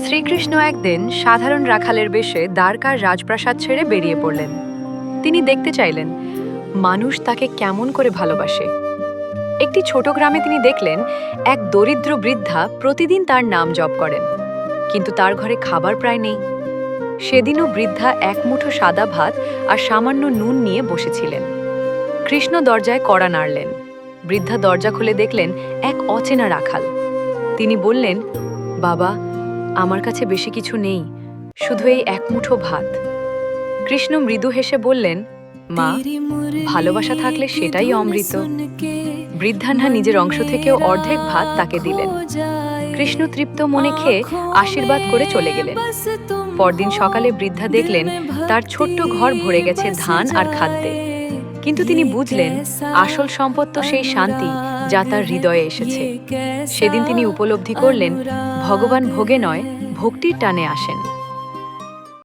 শ্রীকৃষ্ণ একদিন সাধারণ রাখালের বেশে দ্বারকার রাজপ্রাসাদ ছেড়ে বেরিয়ে পড়লেন। তিনি দেখতে চাইলেন মানুষ তাকে কেমন করে ভালোবাসে। একটি ছোট গ্রামে তিনি দেখলেন এক দরিদ্র বৃদ্ধা প্রতিদিন তার নাম জপ করেন, কিন্তু তার ঘরে খাবার প্রায় নেই। সেদিনও বৃদ্ধা এক মুঠো সাদা ভাত আর সামান্য নুন নিয়ে বসেছিলেন। কৃষ্ণ দরজায় কড়া নাড়লেন। বৃদ্ধা দরজা খুলে দেখলেন এক অচেনা রাখাল। তিনি বললেন, বাবা, আমার কাছে বেশি কিছু নেই, শুধু এই এক মুঠো ভাত। কৃষ্ণ মৃদু হেসে বললেন, মা, ভালোবাসা থাকলে সেটাই অমৃত। বৃদ্ধান্না নিজের অংশ থেকেও অর্ধেক ভাত তাকে দিলেন। কৃষ্ণ তৃপ্ত মনে খেয়ে আশীর্বাদ করে চলে গেলেন। পরদিন সকালে বৃদ্ধা দেখলেন তার ছোট্ট ঘর ভরে গেছে ধান আর খাদ্যে। কিন্তু তিনি বুঝলেন আসল সম্পদ তো সেই শান্তি যা তার হৃদয়ে এসেছে। সেদিন তিনি উপলব্ধি করলেন ভগবান ভোগে নয়, ভক্তির টানে আসেন।